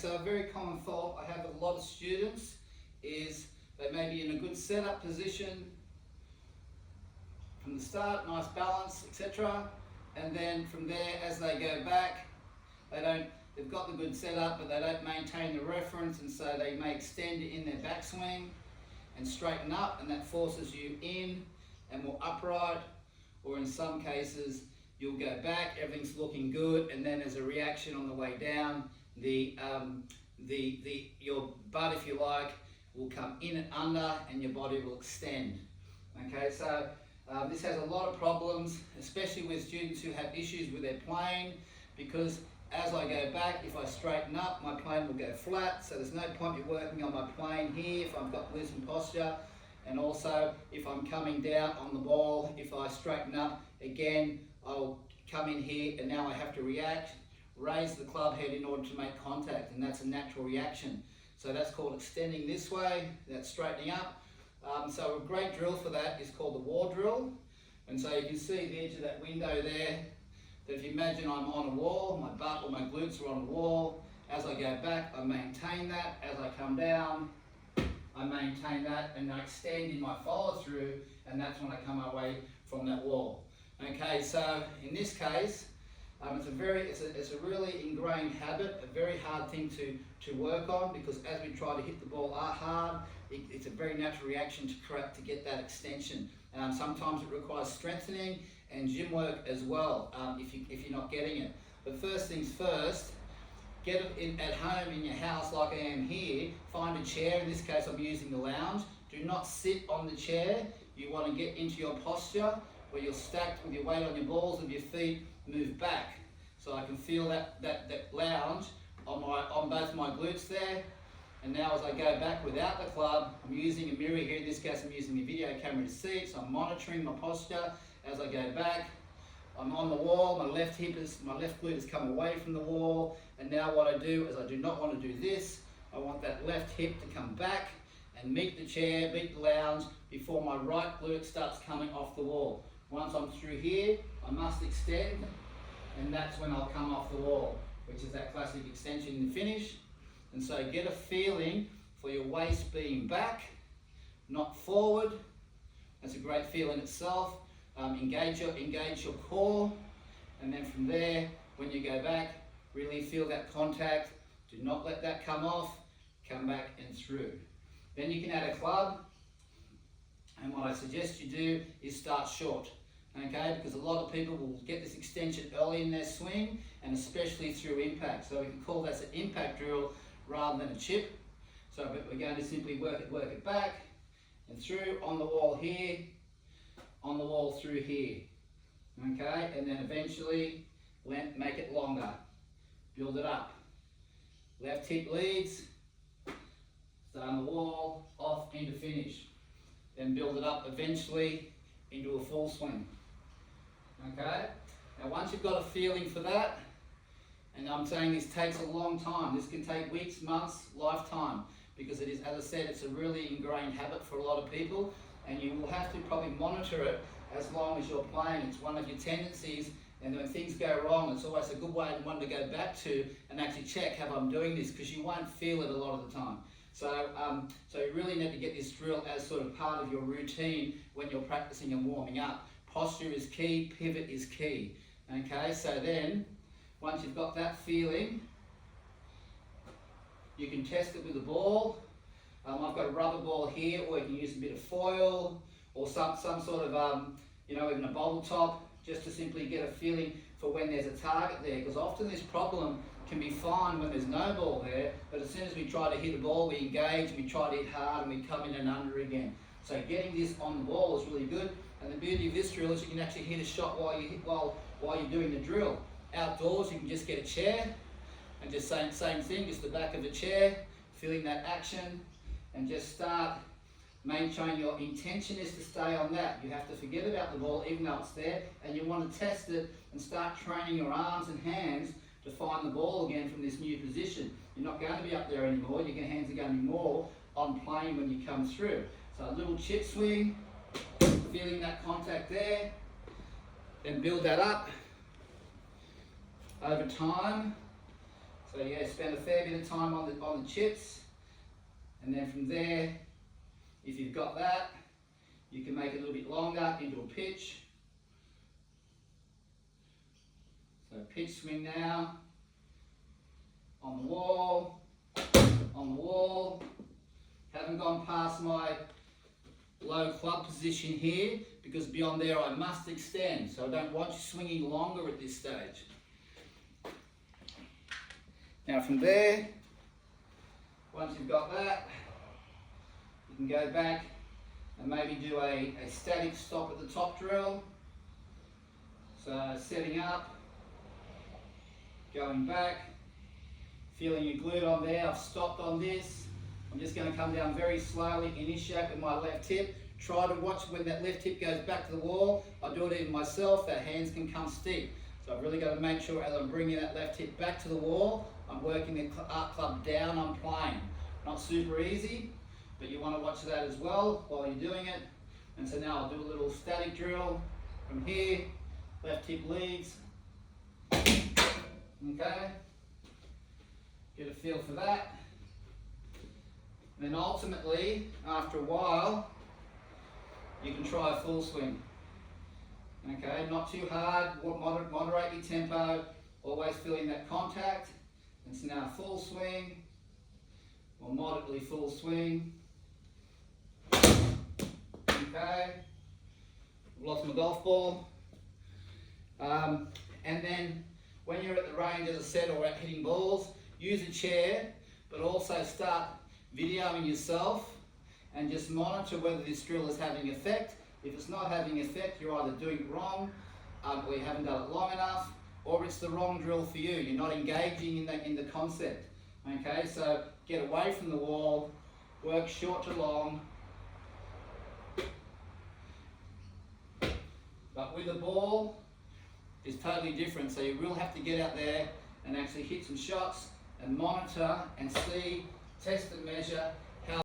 so a very common fault I have with a lot of students is they may be in a good setup position from the start, nice balance, etc. And then from there, as they go back, they've got the good setup, but they don't maintain the reference, and so they may extend it in their backswing and straighten up, and that forces you in and more upright, or in some cases, you'll go back, everything's looking good, and then as a reaction on the way down, your butt, if you like, will come in and under, and your body will extend. Okay, so this has a lot of problems, especially with students who have issues with their plane, because as I go back, if I straighten up, my plane will go flat, so there's no point in working on my plane here if I've got loosened posture. And also, if I'm coming down on the ball, if I straighten up, again, I'll come in here and now I have to react, raise the club head in order to make contact, and that's a natural reaction. So that's called extending this way, that's straightening up. So a great drill for that is called the wall drill. And so you can see the edge of that window there, that if you imagine I'm on a wall, my butt or my glutes are on a wall. As I go back, I maintain that. As I come down, I maintain that, and I extend in my follow through, and that's when I come away from that wall. Okay, so in this case, it's a really ingrained habit, a very hard thing to work on, because as we try to hit the ball hard, it's a very natural reaction to get that extension. Sometimes it requires strengthening and gym work as well, if you're not getting it. But first things first, get it at home in your house like I am here. Find a chair, in this case I'm using the lounge. Do not sit on the chair. You want to get into your posture where you're stacked with your weight on your balls of your feet, move back. So I can feel that lounge on both my glutes there. And now as I go back without the club, I'm using a mirror here. In this case I'm using a video camera to see it, so I'm monitoring my posture as I go back. I'm on the wall, my left glute has come away from the wall, and now what I do is I do not want to do this. I want that left hip to come back and meet the chair, meet the lounge, before my right glute starts coming off the wall. Once I'm through here, I must extend, and that's when I'll come off the wall, which is that classic extension in the finish. And so get a feeling for your waist being back, not forward. That's a great feel in itself. Engage your core, and then from there, when you go back, really feel that contact. Do not let that come off. Come back and through. Then you can add a club, and what I suggest you do is start short. Okay, because a lot of people will get this extension early in their swing, and especially through impact. So we can call that an impact drill rather than a chip. So we're going to simply work it back and through, on the wall here, on the wall through here. Okay, and then eventually make it longer. Build it up. Left hip leads, start on the wall, off into finish. Then build it up eventually into a full swing. Okay, now once you've got a feeling for that, and I'm saying this takes a long time, this can take weeks, months, lifetime, because it is, as I said, it's a really ingrained habit for a lot of people, and you will have to probably monitor it as long as you're playing. It's one of your tendencies, and when things go wrong, it's always a good one to go back to and actually check, have I doing this, because you won't feel it a lot of the time. So you really need to get this drill as sort of part of your routine when you're practicing and warming up. Posture is key, pivot is key. Okay, so then, once you've got that feeling, you can test it with a ball. I've got a rubber ball here, or you can use a bit of foil, or some sort of, even a bottle top, just to simply get a feeling for when there's a target there. Because often this problem can be fine when there's no ball there, but as soon as we try to hit a ball, we engage, and we try to hit hard, and we come in and under again. So getting this on the ball is really good. And the beauty of this drill is you can actually hit a shot while you're doing the drill. Outdoors, you can just get a chair, and just same thing, just the back of the chair, feeling that action, and just start. Maintain your intention is to stay on that. You have to forget about the ball even though it's there, and you want to test it and start training your arms and hands to find the ball again from this new position. You're not going to be up there anymore. Your hands are going to be more on plane when you come through. So a little chip swing, feeling that contact there, then build that up over time. So yeah, spend a fair bit of time on the chips, and then from there, if you've got that, you can make it a little bit longer into a pitch. So pitch swing now, on the wall, haven't gone past my low club position here, because beyond there I must extend, so I don't want you swinging longer at this stage. Now from there, once you've got that, you can go back and maybe do a static stop at the top drill. So setting up, going back, feeling your glute on there. I've stopped on this. I'm just going to come down very slowly, initiate with my left hip. Try to watch when that left hip goes back to the wall. I do it even myself, that hands can come steep. So I've really got to make sure as I'm bringing that left hip back to the wall, I'm working the arc club down on plane. Not super easy, but you want to watch that as well while you're doing it. And so now I'll do a little static drill from here. Left hip leads. Okay. Get a feel for that. And then ultimately, after a while, you can try a full swing. Okay, not too hard, moderate your tempo, always feeling that contact. And so now full swing, or moderately full swing. Okay, lost my golf ball. And then when you're at the range, as I said, or at hitting balls, use a chair, but also start videoing yourself and just monitor whether this drill is having effect. If it's not having effect, you're either doing it wrong, or you haven't done it long enough, or it's the wrong drill for you. You're not engaging in the concept. Okay, so get away from the wall, work short to long. But with the ball, it's totally different. So you will have to get out there and actually hit some shots and monitor and see, test and measure